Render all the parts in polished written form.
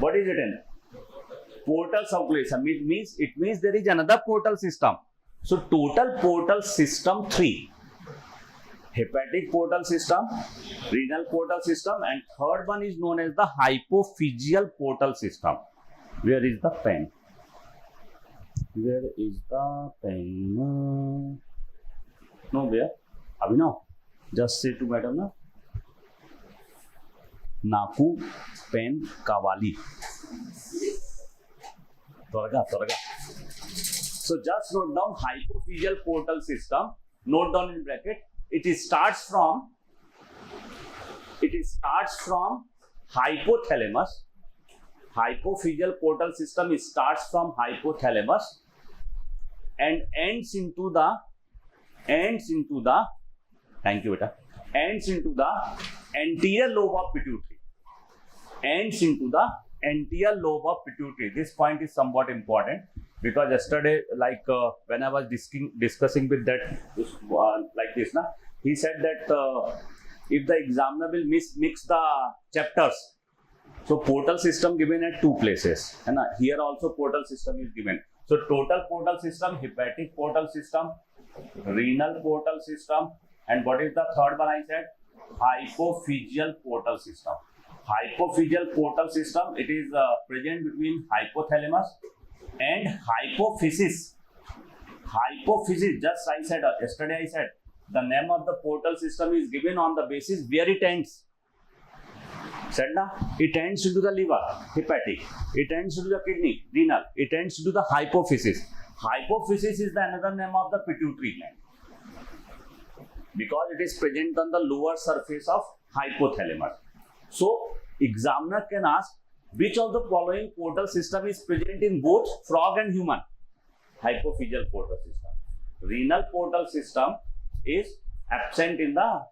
What is written? Portal circulation. It means there is another portal system. So total portal system 3. Hepatic portal system, renal portal system, and third one is known as the hypophyseal portal system. Where is the pen? Where is the pen? No, where? Abhinav, just say to madam na. Naku, pen, kawali. Torga. So just note down hypophyseal portal system. Note down in bracket. It starts from hypothalamus. Hypophyseal portal system starts from hypothalamus and ends into the thank you beta, ends into the anterior lobe of pituitary. Ends into the anterior lobe of pituitary. This point is somewhat important because yesterday, like when I was discussing with that like this, he said that if the examiner will mix the chapters, so portal system given at 2 places, and here also portal system is given. So total portal system, hepatic portal system, renal portal system, and what is the third one I said? Hypophyseal portal system. Hypophyseal portal system, it is present between hypothalamus and hypophysis. Hypophysis, just I said, yesterday I said, the name of the portal system is given on the basis where it ends. Said na? It ends into the liver, hepatic. It ends into the kidney, renal. It ends into the hypophysis. Hypophysis is the another name of the pituitary gland because it is present on the lower surface of hypothalamus. So, examiner can ask which of the following portal system is present in both frog and human. Hypophyseal portal system. Renal portal system is absent in the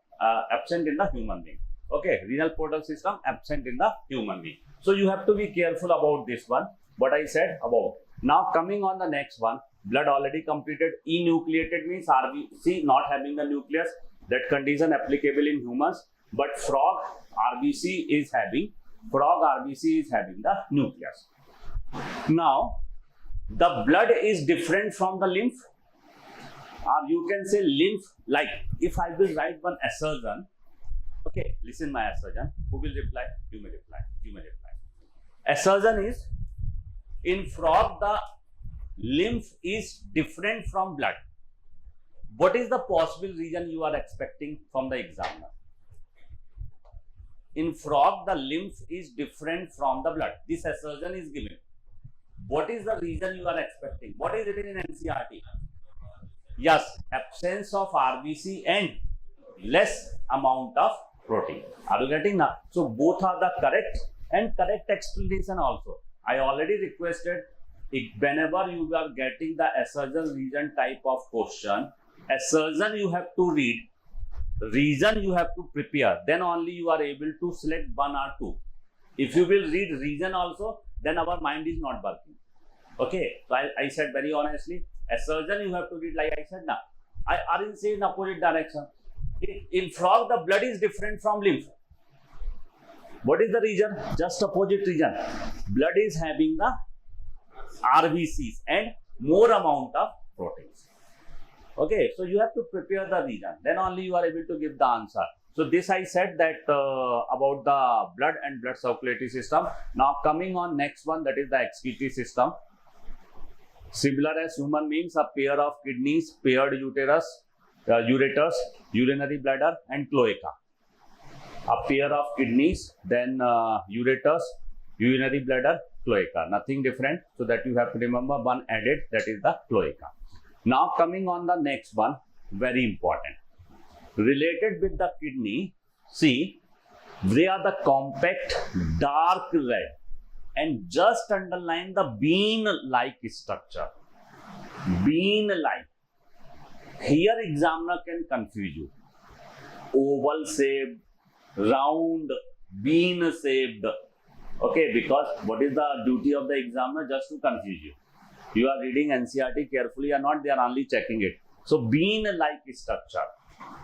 human being. Okay, renal portal system absent in the human being. So you have to be careful about this one. What I said about. Now coming on the next one, blood already completed. Enucleated means RBC not having the nucleus. That condition applicable in humans. But frog RBC is having the nucleus. Now the blood is different from the lymph. Or you can say lymph, like if I will write one assertion, okay, listen my assertion, who will reply? You may reply. Assertion is, in frog the lymph is different from blood. What is the possible reason you are expecting from the examiner? In frog the lymph is different from the blood. This assertion is given. What is the reason you are expecting? What is written in NCERT? Yes, absence of RBC and less amount of protein. Are you getting now? So both are the correct and correct explanation also. I already requested, whenever you are getting the assertion reason type of question, assertion you have to read, reason you have to prepare, then only you are able to select one or two. If you will read reason also, then our mind is not working. Okay, so I said very honestly, assertion you have to read like I said now. I are in same opposite direction. In frog the blood is different from lymph. What is the reason? Just opposite reason. Blood is having the RBCs and more amount of proteins. Okay, so you have to prepare the reason. Then only you are able to give the answer. So this I said that about the blood and blood circulatory system. Now coming on next one, that is the excretory system. Similar as human beings, a pair of kidneys, paired ureters, urinary bladder and cloaca. A pair of kidneys, then ureters, urinary bladder, cloaca. Nothing different. So that you have to remember one added, that is the cloaca. Now coming on the next one, very important. Related with the kidney, see, they are the compact, dark red and just underline the bean-like structure. Bean-like. Here examiner can confuse you. Oval shaped, round, bean shaped. Okay, because what is the duty of the examiner? Just to confuse you. You are reading NCERT carefully or not, they are only checking it. So bean-like structure.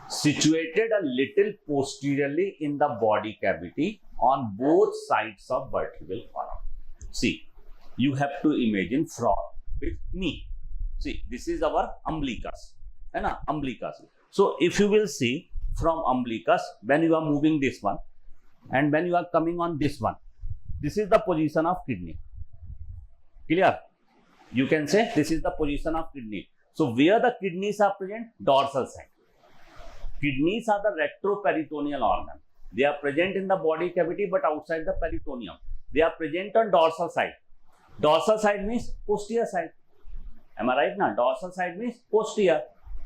Situated a little posteriorly in the body cavity on both sides of vertebral column. See, you have to imagine frog with knee. See, this is our umbilicus. है ना? Umbilicus. So, if you will see from umbilicus, when you are moving this one and when you are coming on this one, this is the position of kidney. Clear? You can say this is the position of kidney. So, where the kidneys are present? Dorsal side. Kidneys are the retroperitoneal organ. They are present in the body cavity but outside the peritoneum. They are present on dorsal side. Dorsal side means posterior side. Am I right now? Dorsal side means posterior.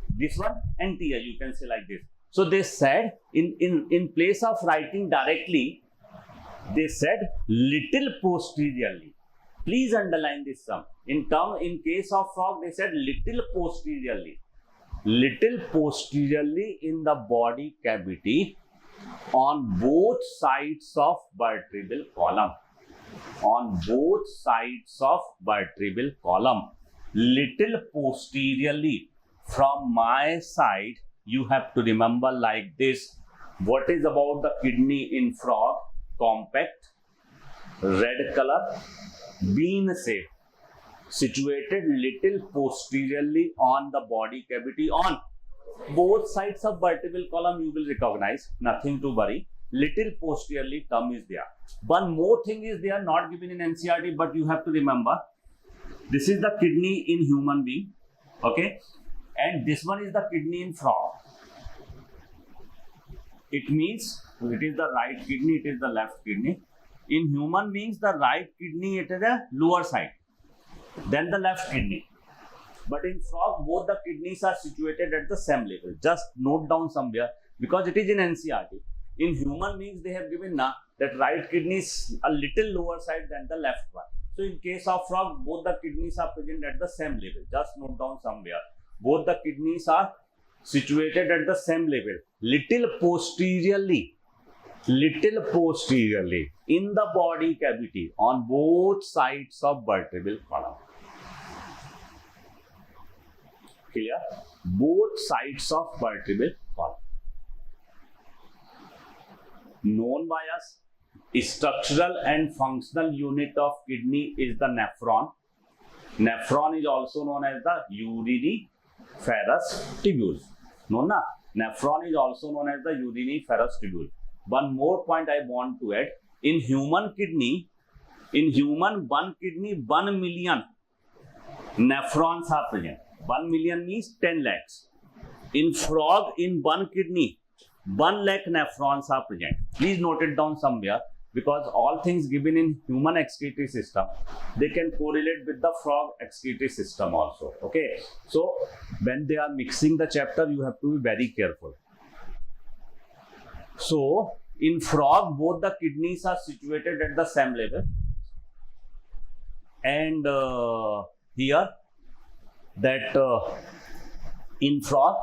This one anterior, you can say like this. So they said in place of writing directly, they said little posteriorly. Please underline this sum. In case of frog, they said little posteriorly. Little posteriorly in the body cavity on both sides of vertebral column. On both sides of vertebral column. Little posteriorly. From my side, you have to remember like this. What is about the kidney in frog? Compact, red color, bean shape, situated little posteriorly on the body cavity on both sides of vertebral column. You will recognize, nothing to worry. Little posteriorly term is there. One more thing is there, not given in NCERT, but you have to remember. This is the kidney in human being, okay, and this one is the kidney in frog. It means it is the right kidney, it is the left kidney. In human beings, the right kidney, it is the lower side, then the left kidney. But in frog, both the kidneys are situated at the same level. Just note down somewhere because it is in NCERT. In human beings, they have given that right kidney is a little lower side than the left one. So in case of frog, both the kidneys are present at the same level. Just note down somewhere. Both the kidneys are situated at the same level. Little posteriorly in the body cavity on both sides of vertebral column. Clear? Both sides of vertebral column. Known by us, structural and functional unit of kidney is the nephron. Nephron is also known as the uriniferous tubule. No, na? Nephron is also known as the uriniferous tubule. One more point I want to add. In human 1 million nephrons are present. 1 million means 10 lakhs. In frog, in one kidney, 1 lakh nephrons are present. Please note it down somewhere because all things given in human excretory system, they can correlate with the frog excretory system also. Okay. So, when they are mixing the chapter, you have to be very careful. So, in frog, both the kidneys are situated at the same level. And here, that in frog,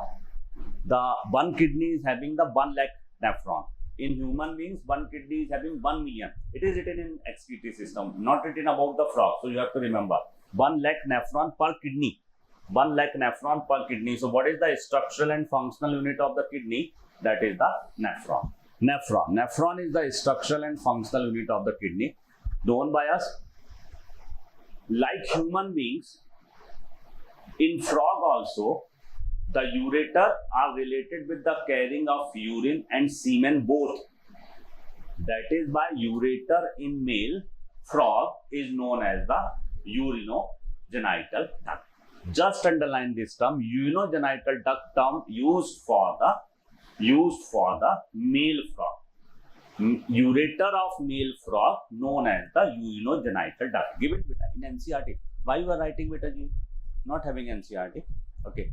the one kidney is having the 1 lakh nephron. In human beings, one kidney is having 1 million. It is written in excretory system, not written about the frog. So you have to remember 1 lakh nephron per kidney. 1 lakh nephron per kidney. So what is the structural and functional unit of the kidney? That is the nephron. Nephron is the structural and functional unit of the kidney. Known by us. Like human beings, in frog also, the ureter are related with the carrying of urine and semen both. That is why ureter in male frog is known as the urinogenital duct. Just underline this term, urinogenital duct term used for the male frog. Ureter of male frog known as the urinogenital duct. Give it in NCERT. Why you are writing beta G? Not having NCERT. Okay.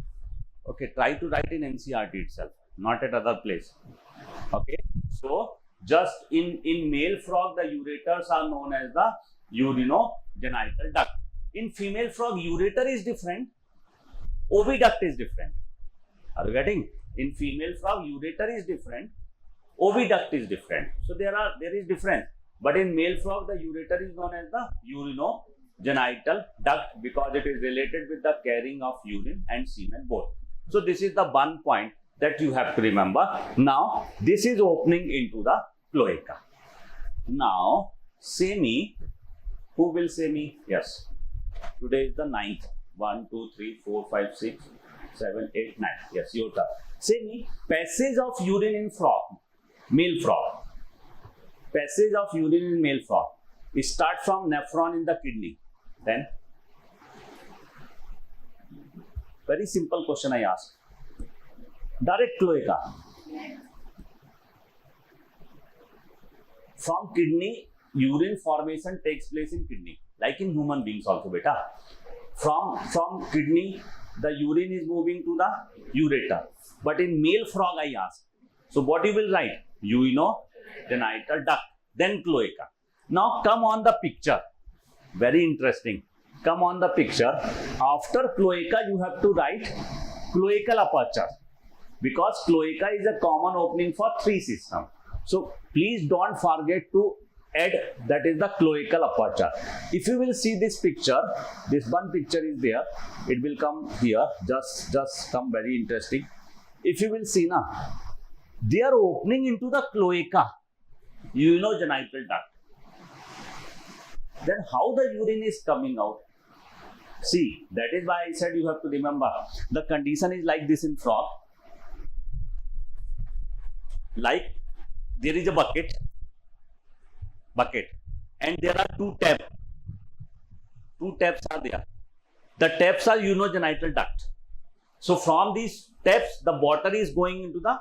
Okay, try to write in NCERT itself, not at other place. Okay, so just in male frog, the ureters are known as the urinogenital duct. In female frog, ureter is different, oviduct is different. Are you getting? In female frog, ureter is different, oviduct is different. So there is difference. But in male frog, the ureter is known as the urinogenital duct because it is related with the carrying of urine and semen both. So this is the one point that you have to remember. Now, this is opening into the cloaca. Now, say me, Who will say me? Yes. Today is the 9th. 1, 2, 3, 4, 5, 6, 7, 8, 9. Yes, your turn. Say me, passage of urine in frog, male frog. Passage of urine in male frog. It starts from nephron in the kidney. Then, very simple question I ask. Direct cloaca. From kidney, urine formation takes place in kidney, like in human beings also, beta. From kidney, the urine is moving to the ureter. But in male frog, I ask. So what you will write? Urinogenital duct, then cloaca. Now come on the picture. Very interesting. Come on the picture. After cloaca, you have to write cloacal aperture, because cloaca is a common opening for 3 systems. So please don't forget to add, that is the cloacal aperture. If you will see this picture, this one picture is there. It will come here. Just come very interesting. If you will see now, they are opening into the cloaca, urinogenital duct. Then how the urine is coming out? See, that is why I said you have to remember, the condition is like this in frog. Like there is a bucket, and there are 2 taps. 2 taps are there. The taps are urinogenital duct. So from these taps, the water is going into the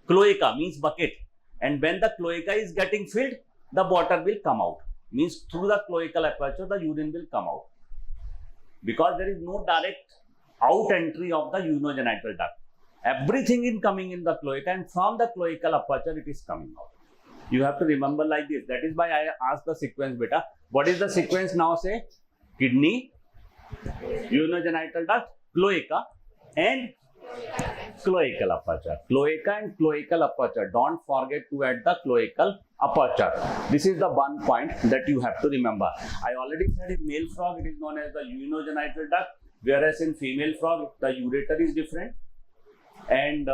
cloaca, means bucket. And when the cloaca is getting filled, the water will come out. Means through the cloacal aperture, the urine will come out. Because there is no direct out entry of the urinogenital duct. Everything is coming in the cloaca, and from the cloacal aperture, it is coming out. You have to remember like this. That is why I asked the sequence, beta. What is the sequence now? Say kidney, urinogenital duct, cloaca, and cloacal aperture. Cloaca and cloacal aperture. Don't forget to add the cloacal aperture. This is the one point that you have to remember. I already said in male frog, it is known as the urinogenital duct, whereas in female frog, the ureter is different, and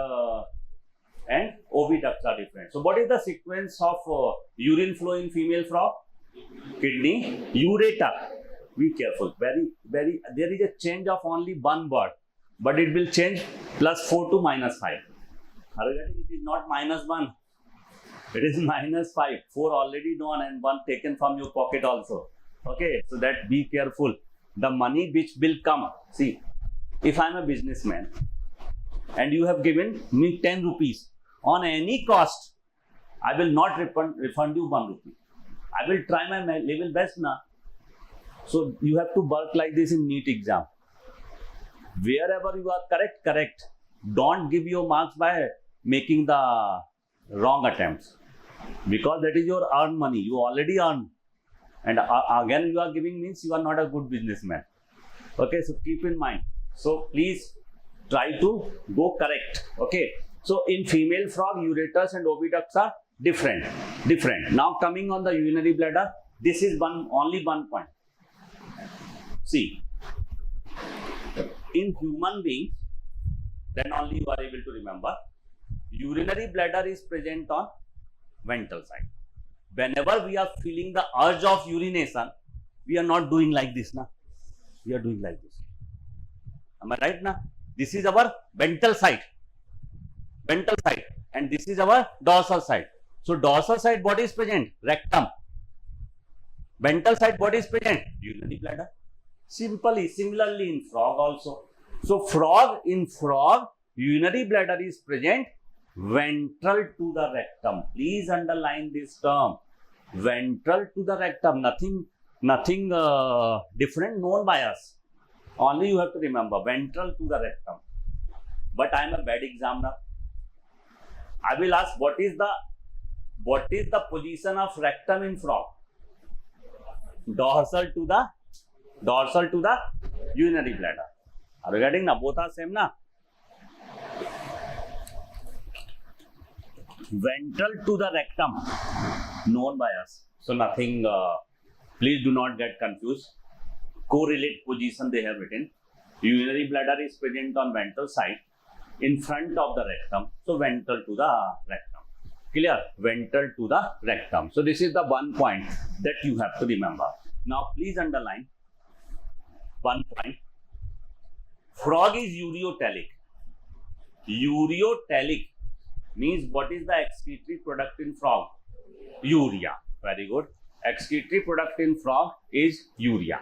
oviducts are different. So what is the sequence of urine flow in female frog? Kidney, ureter. Be careful. Very, there is a change of only one word, but it will change +4 to -5. It is not -1. It is -5. 4 already known and 1 taken from your pocket also. Okay, so that be careful. The money which will come. See, if I am a businessman and you have given me 10 rupees on any cost, I will not refund you 1 rupee. I will try my level best now. So you have to work like this in NEET exam. Wherever you are correct. Don't give your marks by making the wrong attempts, because that is your earned money. You already earned, and again you are giving means you are not a good businessman. Okay, so keep in mind. So please try to go correct. Okay, so in female frog, ureters and oviducts are different. Now coming on the urinary bladder, this is only one point. See, in human beings, then only you are able to remember, urinary bladder is present on ventral side. Whenever we are feeling the urge of urination, we are not doing like this now. We are doing like this. Am I right now? This is our ventral side. And this is our dorsal side. So dorsal side, what is present? Rectum. Ventral side, what is present? Urinary bladder. Similarly in frog also. So in frog, urinary bladder is present ventral to the rectum. Please underline this term. Ventral to the rectum. Nothing different known by us. Only you have to remember ventral to the rectum. But I am a bad examiner. I will ask, what is the position of rectum in frog? Dorsal to the urinary bladder. Are you getting now? Both are same now. Ventral to the rectum, known by us. So nothing, please do not get confused. Correlate position they have written. Urinary bladder is present on ventral side in front of the rectum. So ventral to the rectum. Clear? Ventral to the rectum. So this is the one point that you have to remember. Now please underline one point. Frog is ureotelic. Ureotelic means what is the excretory product in frog? Urea. Very good. Excretory product in frog is urea.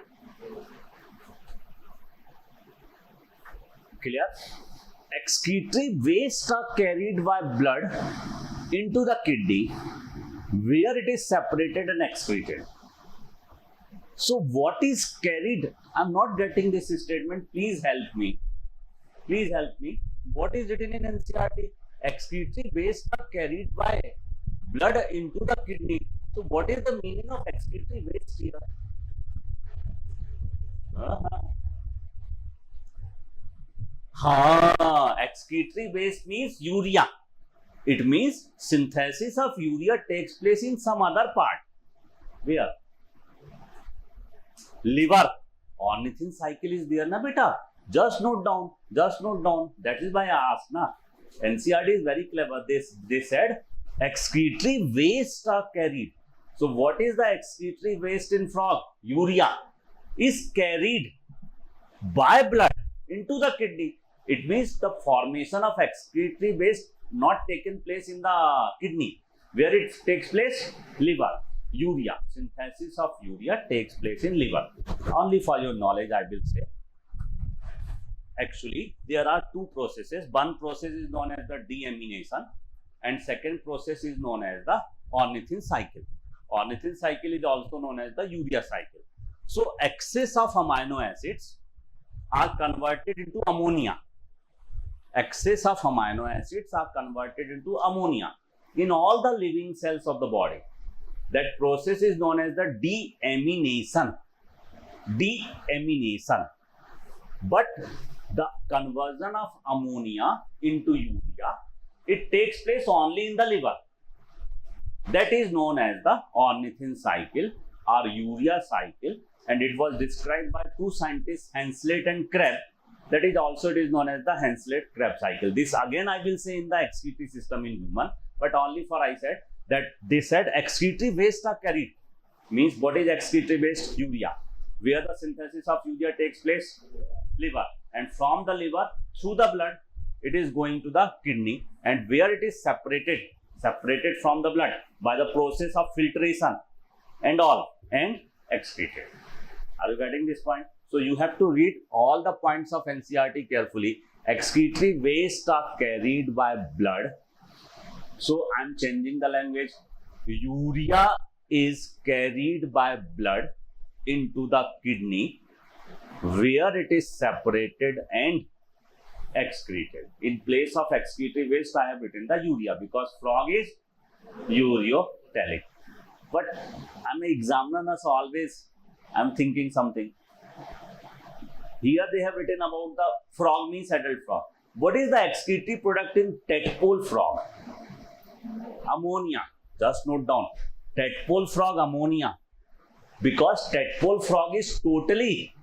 Clear? Excretory waste are carried by blood into the kidney where it is separated and excreted. So what is carried? I'm not getting this statement. Please help me. Please help me. What is written in NCERT? Excretory waste are carried by blood into the kidney. So what is the meaning of excretory waste here? Excretory waste means urea. It means synthesis of urea takes place in some other part. Where? Liver. Ornithine cycle is there, na beta? Just note down. Just note down. That is why I asked, na. NCERT is very clever. They said excretory waste are carried. So what is the excretory waste in frog? Urea is carried by blood into the kidney. It means the formation of excretory waste not taken place in the kidney. Where it takes place? Liver. Urea. Synthesis of urea takes place in liver. Only for your knowledge, I will say. Actually, there are two processes. One process is known as the deamination and second process is known as the ornithine cycle. Ornithine cycle is also known as the urea cycle. So, excess of amino acids are converted into ammonia. Excess of amino acids are converted into ammonia in all the living cells of the body. That process is known as the deamination. Deamination. But the conversion of ammonia into urea, it takes place only in the liver. That is known as the ornithine cycle or urea cycle, and it was described by two scientists, Henslett and Krebs. That is also it is known as the Henslett-Krebs cycle. This again I will say in the excretory system in human, but only for I said that they said excretory waste are carried. Means what is excretory waste? Urea. Where the synthesis of urea takes place? Liver. And from the liver through the blood it is going to the kidney, and where it is separated from the blood by the process of filtration and all and excreted. Are you getting this point? So you have to read all the points of NCERT carefully. Excretory waste are carried by blood. So I am changing the language. Urea is carried by blood into the kidney where it is separated and excreted. In place of excretory waste, I have written the urea because frog is ureotelic. But I'm an examiner, so always I'm thinking something. Here they have written about the frog means adult frog. What is the excretory product in tadpole frog? Ammonia. Just note down. Tadpole frog, ammonia. Because tadpole frog is totally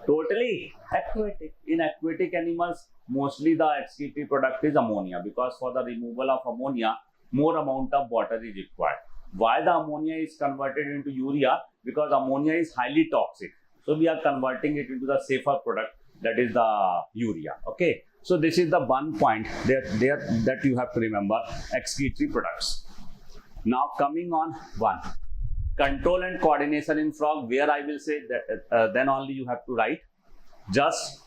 aquatic. In aquatic animals, mostly the excretory product is ammonia, because for the removal of ammonia, more amount of water is required. Why the ammonia is converted into urea? Because ammonia is highly toxic. So we are converting it into the safer product, that is the urea. Okay. So this is the one point that you have to remember, excretory products. Now coming on one. Control and coordination in frog, where I will say that then only you have to write. Just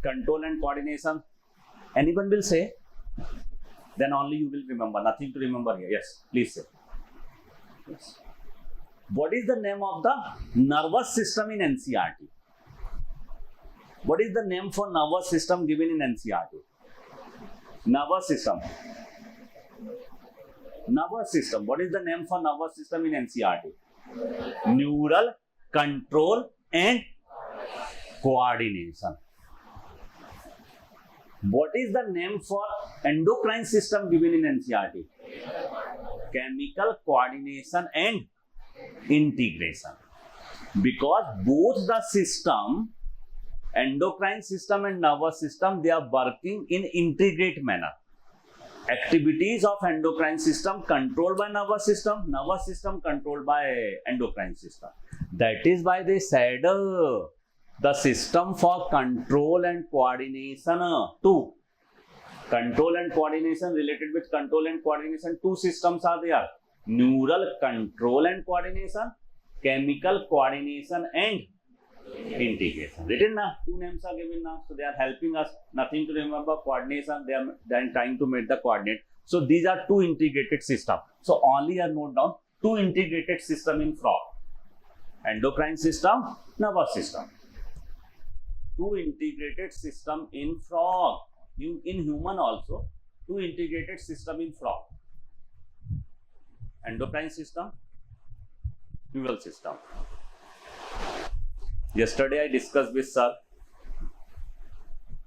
control and coordination. Anyone will say? Then only you will remember. Nothing to remember here. Yes, please say. Yes. What is the name of the nervous system in NCERT? What is the name for nervous system given in NCERT? Nervous system. Nervous system. What is the name for nervous system in NCERT? Neural control and coordination. What is the name for endocrine system given in NCERT? Chemical coordination and integration. Because both the system, endocrine system and nervous system, they are working in integrate manner. Activities of endocrine system controlled by nervous system controlled by endocrine system. That is why they said the system for control and coordination too. Control and coordination, related with control and coordination, two systems are there: neural control and coordination, chemical coordination and integration. Written now, two names are given now, so they are helping us. Nothing to remember. Coordination, they are then trying to make the coordinate. So these are two integrated systems. So only are note down two integrated system in frog: endocrine system, nervous system. Two integrated system in frog. In human also, two integrated system in frog: endocrine system, neural system. Yesterday I discussed with sir.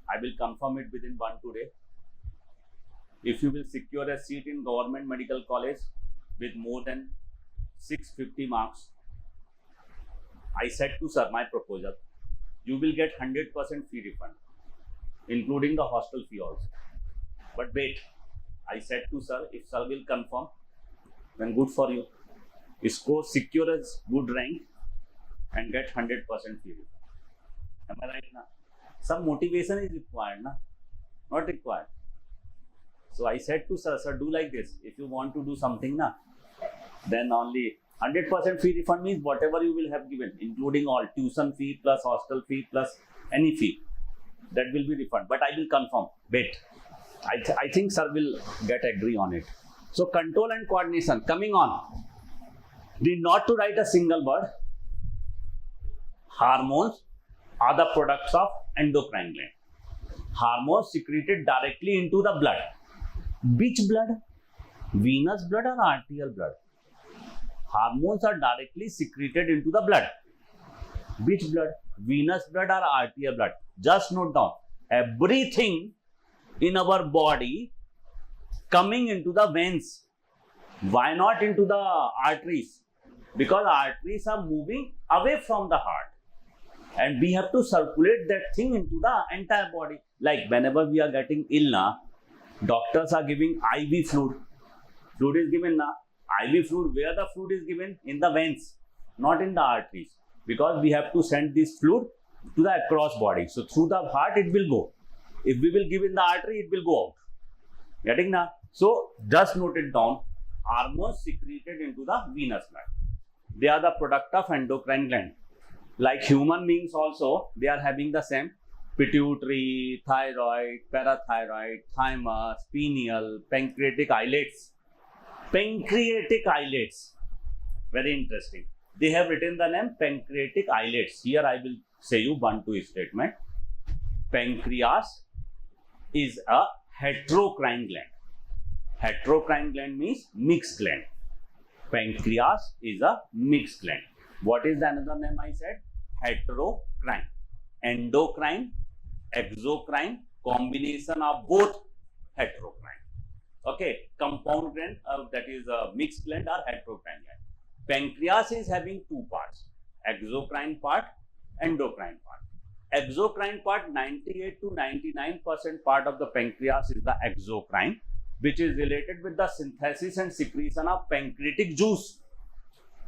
I will confirm it within 1-2 days. If you will secure a seat in government medical college with more than 650 marks, I said to sir my proposal, you will get 100% fee refund, including the hostel fee also. But wait, I said to sir, if sir will confirm, then good for you. Score, secure a good rank and get 100% fee refund. Am I right now? Some motivation is required, na? Not required. So I said to sir, do like this. If you want to do something, na, then only 100% fee refund means whatever you will have given, including all tuition fee plus hostel fee plus any fee, that will be refunded. But I will confirm. Wait, I think sir will get agree on it. So control and coordination, coming on. Need not to write a single word. Hormones are the products of endocrine gland. Hormones secreted directly into the blood. Which blood? Venous blood or arterial blood? Hormones are directly secreted into the blood. Which blood? Venous blood or arterial blood? Just note down. Everything in our body coming into the veins. Why not into the arteries? Because arteries are moving away from the heart. And we have to circulate that thing into the entire body. Like whenever we are getting ill now, doctors are giving IV fluid. Fluid is given now. IV fluid, where the fluid is given? In the veins, not in the arteries. Because we have to send this fluid to the across body. So through the heart it will go. If we will give in the artery, it will go out. Getting now? So just note it down. Hormones secreted into the venous blood. They are the product of endocrine gland. Like human beings also, they are having the same: pituitary, thyroid, parathyroid, thymus, pineal, pancreatic islets. Pancreatic islets. Very interesting. They have written the name pancreatic islets. Here I will say you 1-2 statement. Pancreas is a heterocrine gland. Heterocrine gland means mixed gland. Pancreas is a mixed gland. What is the another name I said? Heterocrine. Endocrine, exocrine, combination of both heterocrine. Okay, compound gland, that is a mixed gland or heterocrine gland. Pancreas is having two parts: exocrine part, endocrine part. Exocrine part, 98 to 99% part of the pancreas is the exocrine, which is related with the synthesis and secretion of pancreatic juice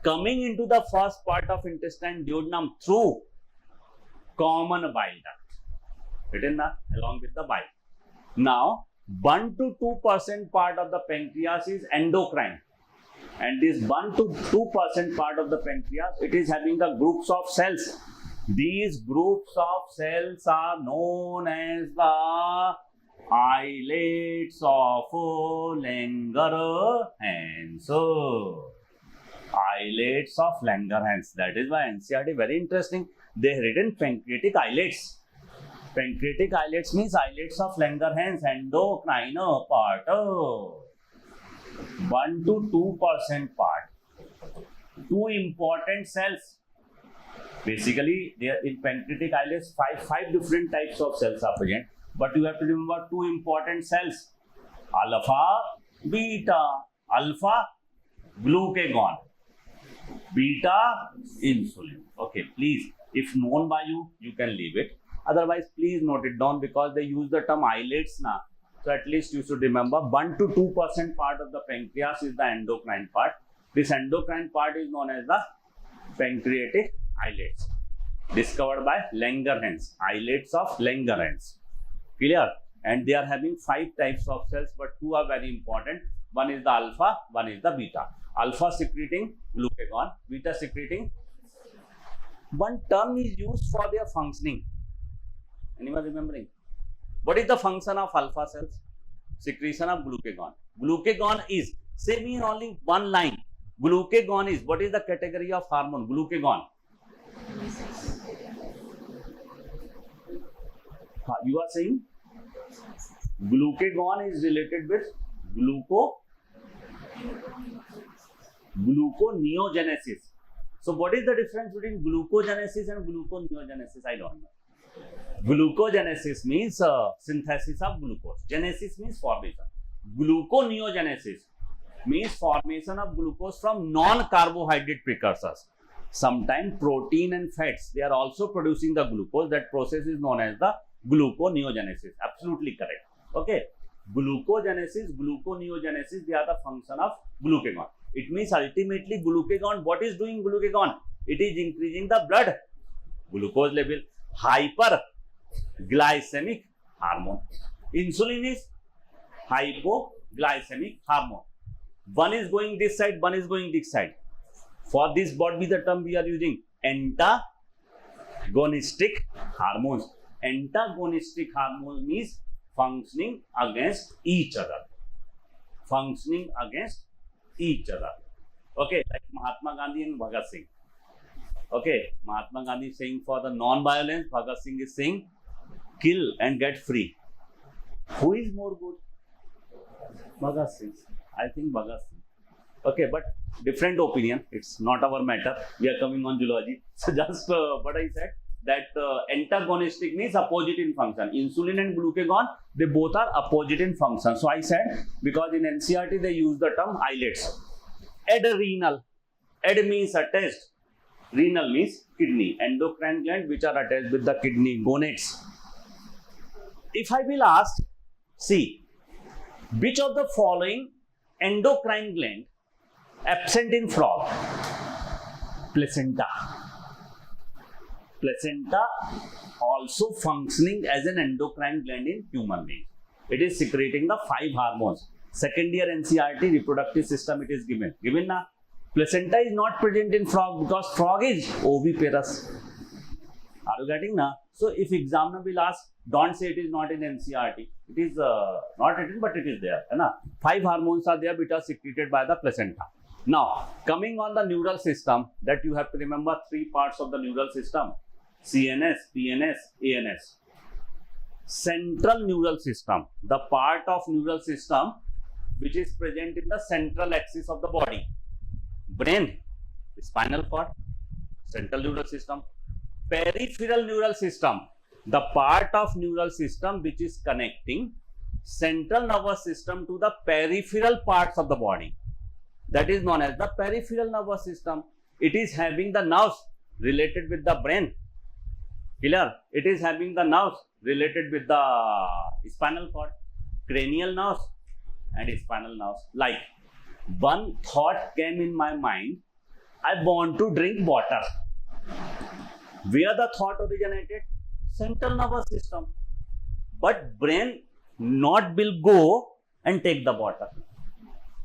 coming into the first part of intestine duodenum through common bile duct, written along with the bile. Now 1 to 2% part of the pancreas is endocrine, and this 1 to 2% part of the pancreas, it is having the groups of cells. These groups of cells are known as the islets of Langerhans. Islets of Langerhans. That is why NCERT very interesting. They have written pancreatic islets. Pancreatic islets means islets of Langerhans, endocrine part. 1 to 2% part. Two important cells. Basically, there in pancreatic islets, five different types of cells are present. But you have to remember two important cells: alpha, beta. Alpha, glucagon. Beta, insulin. Okay, please, if known by you, you can leave it. Otherwise, please note it down, because they use the term islets now. So So at least you should remember 1 to 2% part of the pancreas is the endocrine part. This endocrine part is known as the pancreatic islets, discovered by Langerhans, islets of Langerhans. Clear? And they are having 5 types of cells, but 2 are very important. One is the alpha, one is the beta. Alpha secreting glucagon, beta secreting. One term is used for their functioning. Anyone remembering? What is the function of alpha cells? Secretion of glucagon. Glucagon is, say me in only one line. Glucagon is, what is the category of hormone? Glucagon. You are saying glucagon is related with gluconeogenesis. So what is the difference between glucogenesis and gluconeogenesis? I don't know. Glucogenesis means synthesis of glucose. Genesis means formation. Gluconeogenesis means formation of glucose from non-carbohydrate precursors. Sometimes protein and fats, they are also producing the glucose. That process is known as the gluconeogenesis. Absolutely correct. Okay. Glucogenesis, gluconeogenesis, they are the function of glucagon. It means ultimately glucagon, what is doing glucagon? It is increasing the blood glucose level. Hyperglycemic hormone. Insulin is hypoglycemic hormone. One is going this side, one is going this side. For this, what be the term we are using? Antagonistic hormones. Antagonistic hormone means functioning against each other. Functioning against each other. Okay, like Mahatma Gandhi and Bhagat Singh. Okay, Mahatma Gandhi is saying for the non-violence, Bhagat Singh is saying kill and get free. Who is more good? Bhagat Singh. I think Bhagat Singh. Okay, but different opinion. It's not our matter. We are coming on zoology. So just what I said, that antagonistic means opposite in function. Insulin and glucagon, they both are opposite in function. So I said, because in NCERT they use the term islets. Adrenal. Ad means attached. Renal means kidney. Endocrine gland which are attached with the kidney, gonads. If I will ask, see, which of the following endocrine gland absent in frog? Placenta. Placenta also functioning as an endocrine gland in human being. It is secreting the 5 hormones. Second year NCERT reproductive system it is given. Given na? Placenta is not present in frog because frog is oviparous. Are you getting na? So if examiner will ask, don't say it is not in NCERT. It is not written, but it is there. Na? 5 hormones are there which are secreted by the placenta. Now, coming on the neural system, that you have to remember 3 parts of the neural system: CNS, PNS, ANS. Central neural system, the part of neural system which is present in the central axis of the body. Brain, spinal cord, central neural system. Peripheral neural system, the part of neural system which is connecting central nervous system to the peripheral parts of the body. That is known as the peripheral nervous system. It is having the nerves related with the brain. Clear? It is having the nerves related with the spinal cord, cranial nerves and spinal nerves. Like, one thought came in my mind, I want to drink water. Where the thought originated? Central nervous system. But brain not will go and take the water.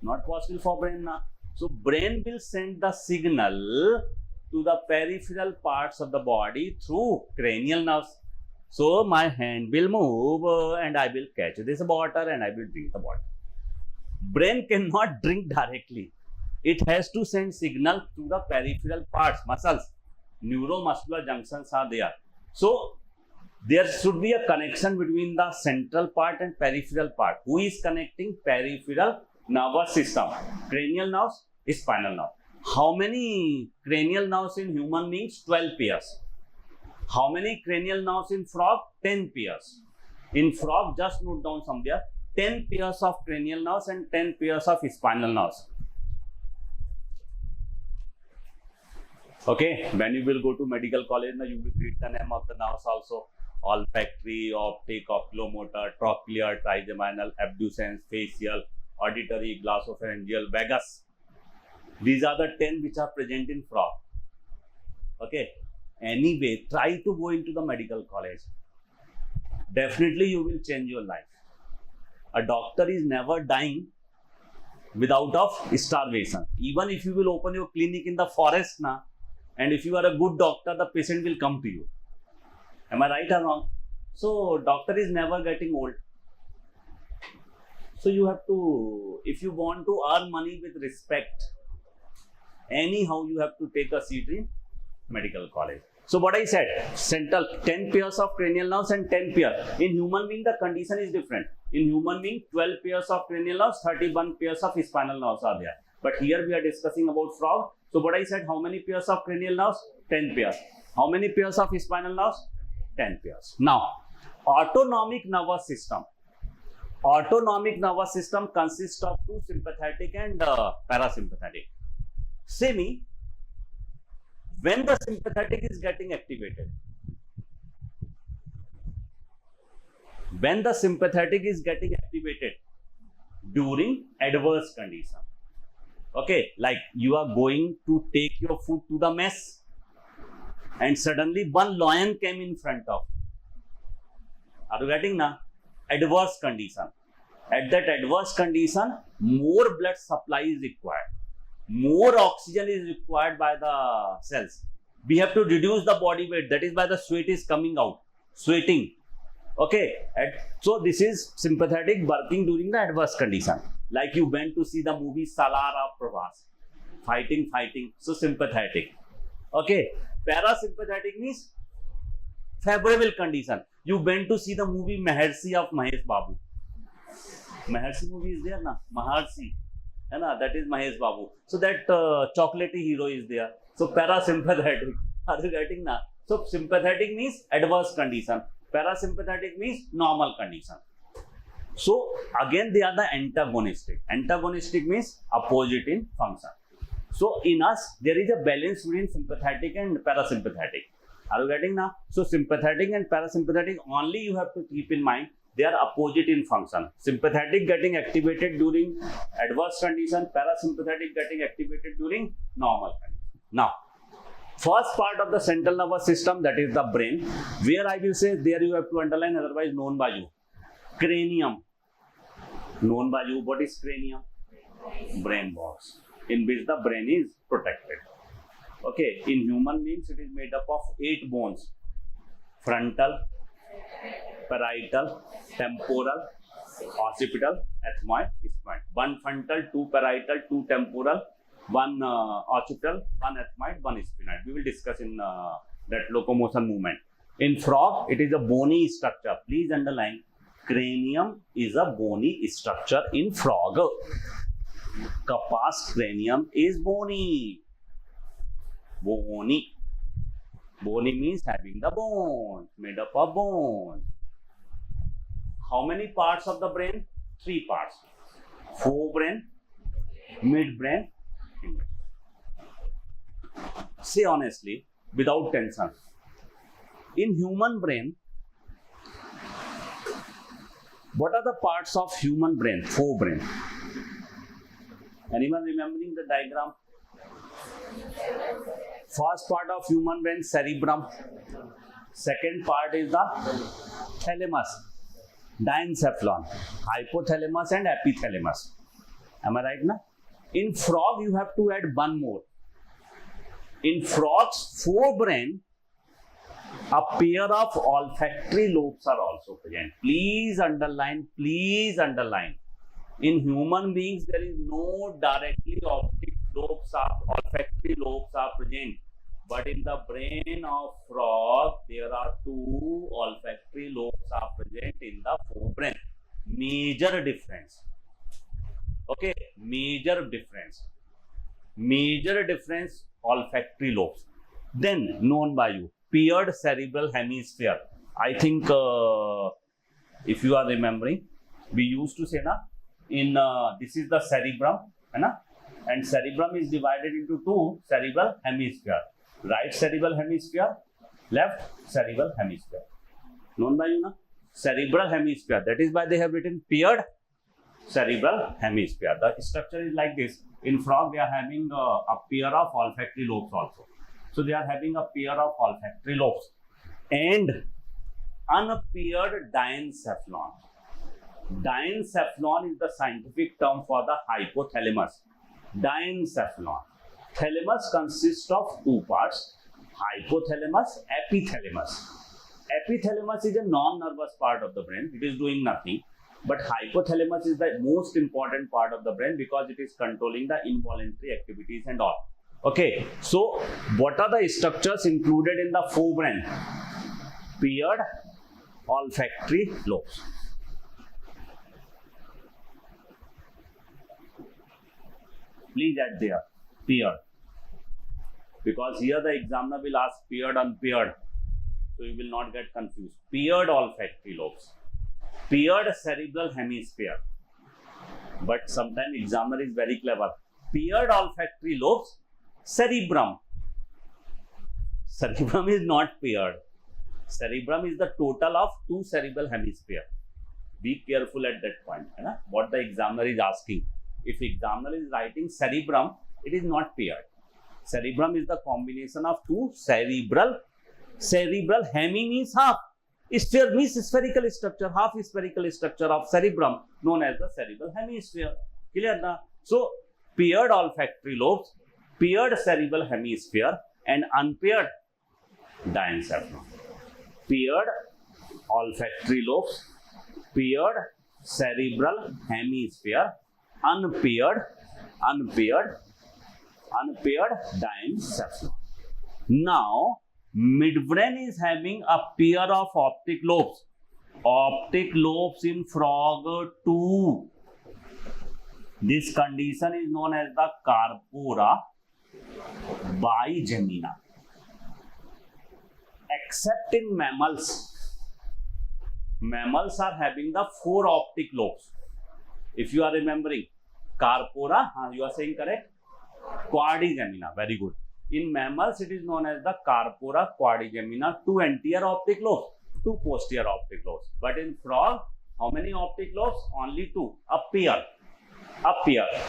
Not possible for brain now. So brain will send the signal to the peripheral parts of the body through cranial nerves. So my hand will move and I will catch this water and I will drink the water. Brain cannot drink directly. It has to send signal to the peripheral parts, muscles. Neuromuscular junctions are there. So there should be a connection between the central part and peripheral part. Who is connecting? Peripheral nervous system. Cranial nerves, spinal nerve. How many cranial nerves in human beings? 12 pairs. How many cranial nerves in frog? 10 pairs. In frog, just note down somewhere, 10 pairs of cranial nerves and 10 pairs of spinal nerves. Okay, when you will go to medical college, you will read the name of the nerves also. olfactory, optic, oculomotor, trochlear, trigeminal, abducens, facial, auditory, glossopharyngeal, vagus. These are the 10 which are present in frog. Okay. Anyway, try to go into the medical college. Definitely you will change your life. A doctor is never dying without of starvation. Even if you will open your clinic in the forest now, and if you are a good doctor, the patient will come to you. Am I right or wrong? So doctor is never getting old. So you have to, if you want to earn money with respect, anyhow you have to take a seat in medical college. So what I said, central 10 pairs of cranial nerves and 10 pairs. In human being, the condition is different. In human being, 12 pairs of cranial nerves, 31 pairs of spinal nerves are there. But here we are discussing about frog. So what I said, how many pairs of cranial nerves? 10 pairs. How many pairs of spinal nerves? 10 pairs. Now, autonomic nervous system. Autonomic nervous system consists of two, sympathetic and parasympathetic. Say me, when the sympathetic is getting activated, during adverse condition. Okay, like you are going to take your food to the mess and suddenly one lion came in front of you. Are you getting now? Adverse condition. At that adverse condition, more blood supply is required. More oxygen is required by the cells. We have to reduce the body weight. That is why the sweat is coming out. Sweating. Okay. So this is sympathetic working during the adverse condition. Like you went to see the movie Salara Pravas. Fighting. So sympathetic. Okay. Parasympathetic means favorable condition. You went to see the movie Maharshi of Mahesh Babu. Maharshi movie is there na? Maharshi. That is Mahesh Babu. So that chocolatey hero is there. So parasympathetic. Are you getting now? So sympathetic means adverse condition. Parasympathetic means normal condition. So again they are the antagonistic. Antagonistic means opposite in function. So in us there is a balance between sympathetic and parasympathetic. Are you getting now? So sympathetic and parasympathetic only you have to keep in mind. They are opposite in function. Sympathetic getting activated during adverse condition, parasympathetic getting activated during normal condition. Now, first part of the central nervous system, that is the brain, where I will say there you have to underline, otherwise known by you. Cranium. Known by you. What is cranium? Brain box, in which the brain is protected. Okay, in human beings it is made up of 8 bones. Frontal, parietal, temporal, occipital, ethmoid, sphenoid. 1 frontal, 2 parietal, 2 temporal, 1 occipital, 1 ethmoid, 1 sphenoid. We will discuss in that locomotion movement. In frog, it is a bony structure. Please underline, cranium is a bony structure in frog. Kappa's cranium is bony. Bony. Bony means having the bone, made up of bone. How many parts of the brain? 3 parts. Forebrain, midbrain, hindbrain. Say honestly, without tension. In human brain, what are the parts of human brain? Forebrain. Anyone remembering the diagram? First part of human brain, cerebrum. Second part is the thalamus, diencephalon, hypothalamus and epithalamus. Am I right now? In frog, you have to add one more. In frog's forebrain, a pair of olfactory lobes are also present. Please underline, please underline. In human beings, there is no directly optic lobes are, olfactory lobes are present. But in the brain of frog, there are 2 olfactory lobes are present in the forebrain. Major difference. Okay, major difference. Major difference, olfactory lobes. Then, known by you, paired cerebral hemisphere. I think, if you are remembering, we used to say, na, in this is the cerebrum, and cerebrum is divided into 2 cerebral hemisphere. Right cerebral hemisphere, left cerebral hemisphere. known by you now, cerebral hemisphere. That is why they have written paired cerebral hemisphere. The structure is like this. In frog, they are having a pair of olfactory lobes also. So they are having a pair of olfactory lobes and unpaired diencephalon. Diencephalon is the scientific term for the hypothalamus. Diencephalon. Thalamus consists of two parts: hypothalamus, epithalamus. Epithalamus is a non-nervous part of the brain. It is doing nothing. But hypothalamus is the most important part of the brain because it is controlling the involuntary activities and all. Okay, so what are the structures included in the forebrain? Paired olfactory lobes. Please add there, paired. Because here the examiner will ask paired, unpaired. So you will not get confused. Paired olfactory lobes. Paired cerebral hemisphere. But sometimes examiner is very clever. Paired olfactory lobes, cerebrum. Cerebrum is not paired. Cerebrum is the total of two cerebral hemisphere. Be careful at that point. Right? What the examiner is asking. If examiner is writing cerebrum, it is not paired. Cerebrum is the combination of two cerebral. Cerebral hemi means half. Sphere means spherical structure, half spherical structure of cerebrum known as the cerebral hemisphere. Clear na? So, paired olfactory lobes, paired cerebral hemisphere and unpaired diencephalon. Paired olfactory lobes, paired cerebral hemisphere, unpaired diencephalon. Now, midbrain is having a pair of optic lobes. Optic lobes in frog too. This condition is known as the corpora bigemina. Except in mammals. Mammals are having the four optic lobes. If you are remembering, corpora, you are saying correct? Quadrigemina, very good. In mammals, it is known as the corpora quadrigemina, two anterior optic lobes, two posterior optic lobes. But in frog, how many optic lobes? Only two. A pair.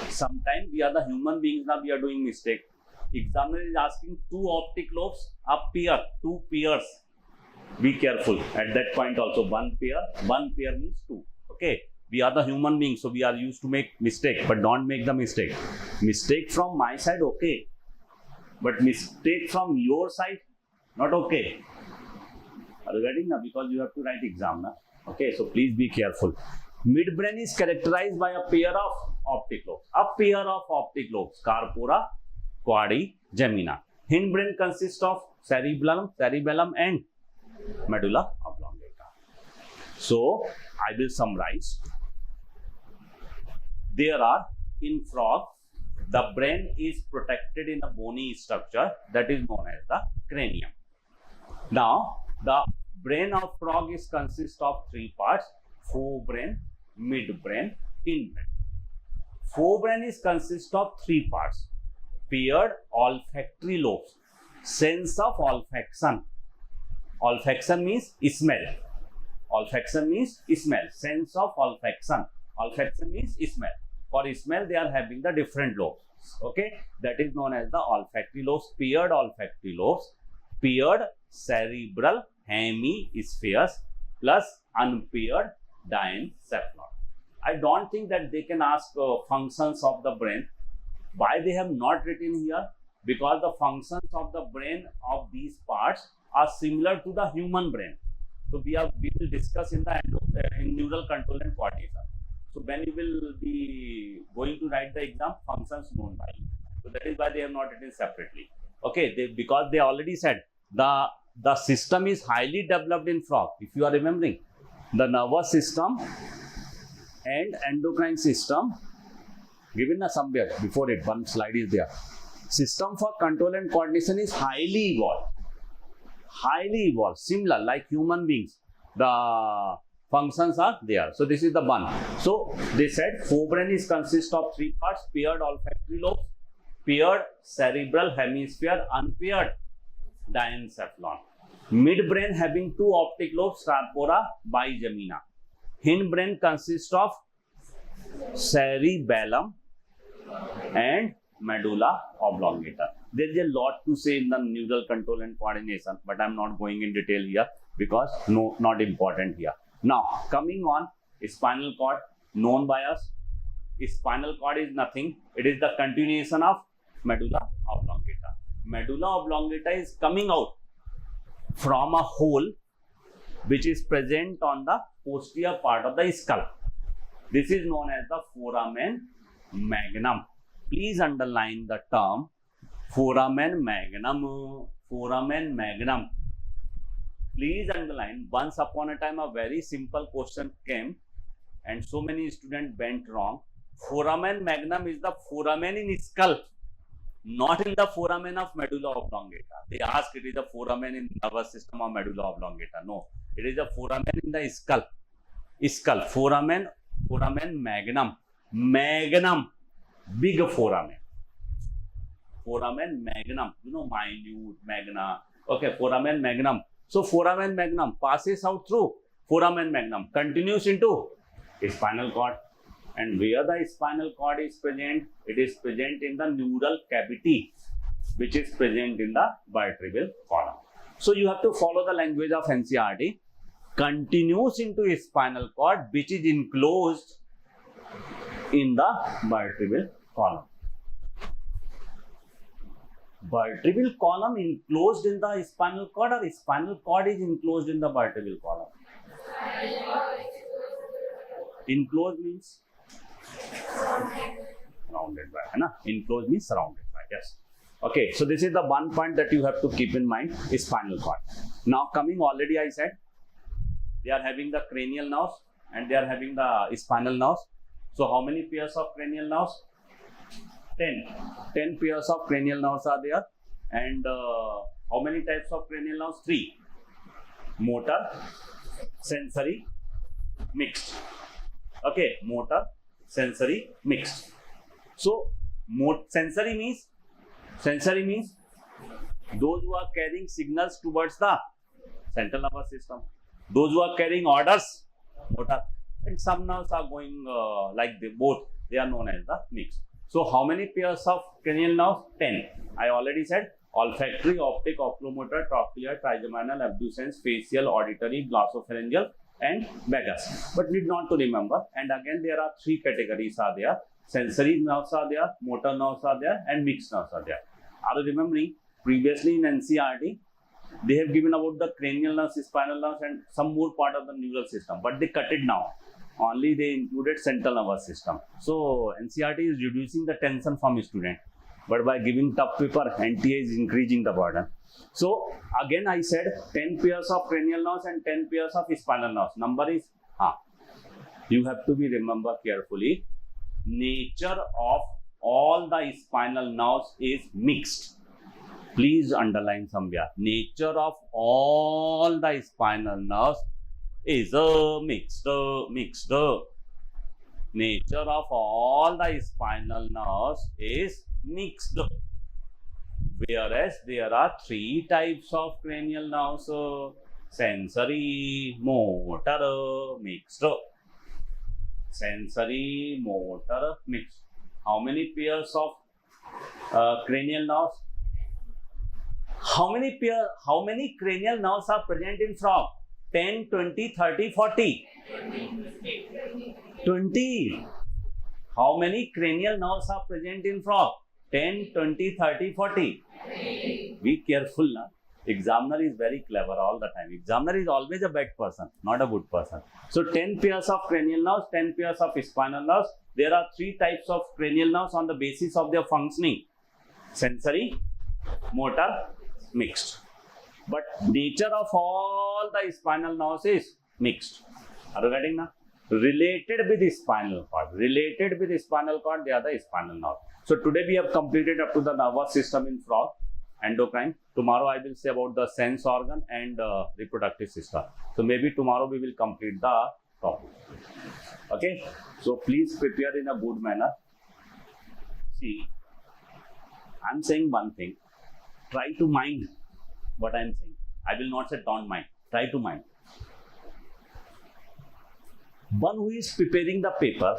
Sometimes we are the human beings, now we are doing mistake. Examiner is asking two optic lobes, a pair, two pairs. Be careful at that point also. One pair means two. Okay. We are the human beings, so we are used to make mistake, but don't make the mistake. Mistake from my side, okay. But mistake from your side, not okay. Are you getting now? Because you have to write exam now. Okay, so please be careful. Midbrain is characterized by a pair of optic lobes. A pair of optic lobes, corpora quadrigemina. Hindbrain consists of cerebellum and medulla oblongata. So, I will summarize. There are, in frog, the brain is protected in a bony structure that is known as the cranium. Now, the brain of frog is consists of three parts: forebrain, midbrain, hindbrain. Forebrain is consists of three parts: paired olfactory lobes, sense of olfaction. Olfaction means smell. Olfaction means smell. Sense of olfaction. Olfaction means smell. For smell, they are having the different lobes. Okay, that is known as the olfactory lobes, paired olfactory lobes, paired cerebral hemispheres plus unpaired diencephalon. I don't think that they can ask functions of the brain. Why they have not written here? Because the functions of the brain of these parts are similar to the human brain. So we will discuss in the in neural control and coordination. So when you will be going to write the exam, functions known by you. So that is why they have not written separately. Okay, because they already said the system is highly developed in frog. If you are remembering, the nervous system and endocrine system given somewhere before it, one slide is there. System for control and coordination is highly evolved, similar like human beings. The functions are there. So this is the one. So they said forebrain is consists of three parts: paired olfactory lobes, paired cerebral hemisphere, unpaired diencephalon. Midbrain having two optic lobes, corpora bigemina. Hindbrain consists of cerebellum and medulla oblongata. There is a lot to say in the neural control and coordination, but I'm not going in detail here because not important here. Now, coming on spinal cord, known by us. Spinal cord is nothing. It is the continuation of medulla oblongata. Medulla oblongata is coming out from a hole which is present on the posterior part of the skull. This is known as the foramen magnum. Please underline the term foramen magnum. Foramen magnum. Please underline. Once upon a time, a very simple question came, and so many students went wrong. Foramen magnum is the foramen in skull, not in the foramen of medulla oblongata. They ask it is a foramen in nervous system or medulla oblongata. No, it is a foramen in the skull. Skull. Foramen magnum. Magnum. Big foramen. Foramen magnum. You know, minute, magna. Okay, foramen magnum. So, foramen magnum passes out through foramen magnum, continues into spinal cord. And where the spinal cord is present, it is present in the neural cavity, which is present in the vertebral column. So, you have to follow the language of NCERT. Continues into spinal cord, which is enclosed in the vertebral column. Vertebral column enclosed in the spinal cord, or spinal cord is enclosed in the vertebral column? Enclosed means surrounded by, है ना? Enclosed means surrounded by, yes. Okay, so this is the one point that you have to keep in mind, is spinal cord. Now coming, already I said, they are having the cranial nerves and they are having the spinal nerves. So how many pairs of cranial nerves? 10. 10 pairs of cranial nerves are there. And how many types of cranial nerves? 3. Motor, sensory, mixed. Okay, motor, sensory, mixed. So, sensory means those who are carrying signals towards the central nervous system. Those who are carrying orders, motor. And some nerves are going like both. They are known as the mixed. So, how many pairs of cranial nerves? 10. I already said olfactory, optic, oculomotor, trochlear, trigeminal, abducens, facial, auditory, glossopharyngeal, and vagus. But need not to remember. And again, there are 3 categories are there. Sensory nerves are there, motor nerves are there, and mixed nerves are there. Are you remembering? Previously in NCERT, they have given about the cranial nerves, spinal nerves, and some more part of the neural system. But they cut it now. Only they included central nervous system. So NCERT is reducing the tension from student. But by giving tough paper, NTA is increasing the burden. So again I said 10 pairs of cranial nerves and 10 pairs of spinal nerves. Number is, you have to be remember carefully. Nature of all the spinal nerves is mixed. Please underline somewhere. Nature of all the spinal nerves is mixed. Nature of all the spinal nerves is mixed. Whereas there are 3 types of cranial nerves: sensory, motor, mixed. Sensory, motor, mixed. How many pairs of cranial nerves? How many cranial nerves are present in frog? 10, 20, 30, 40? 20. How many cranial nerves are present in frog? 10, 20, 30, 40? Be careful, na? Examiner is very clever all the time. Examiner is always a bad person, not a good person. So 10 pairs of cranial nerves, 10 pairs of spinal nerves. There are 3 types of cranial nerves on the basis of their functioning: sensory, motor, mixed. But nature of all the spinal nerves is mixed. Are you getting now? Related with the spinal cord. Related with the spinal cord, they are the spinal nerve. So today we have completed up to the nervous system in frog, endocrine. Tomorrow I will say about the sense organ and reproductive system. So maybe tomorrow we will complete the topic. Okay. So please prepare in a good manner. See, I am saying one thing. Try to mind what I am saying. I will not say don't mind. Try to mind. One who is preparing the paper,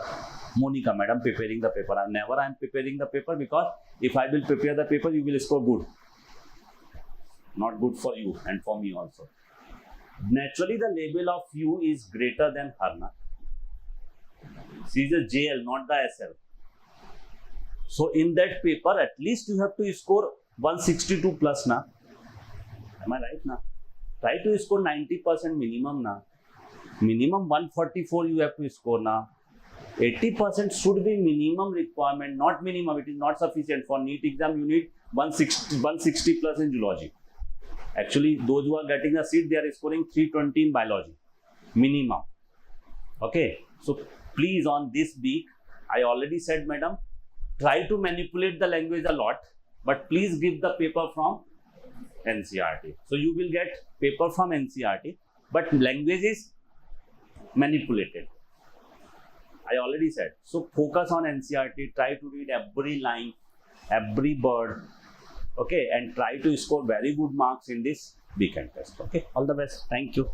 Monica madam preparing the paper. I am preparing the paper, because if I will prepare the paper, you will score good. Not good for you and for me also. Naturally, the label of you is greater than her. Na? She is a JL, not the SL. So in that paper, at least you have to score 162 plus. Na? Am I right? Na? Try to score 90% minimum. Na? Minimum 144 you have to score. Na? 80% should be minimum requirement, not minimum. It is not sufficient. For NEET exam, you need 160 plus in zoology. Actually, those who are getting a seat, they are scoring 320 in biology. Minimum. Okay. So, please on this week, I already said, madam, try to manipulate the language a lot, but please give the paper from NCERT. So, you will get paper from NCERT, but language is manipulated. I already said. So, focus on NCERT, try to read every line, every word, okay, and try to score very good marks in this weekend test. Okay, all the best. Thank you.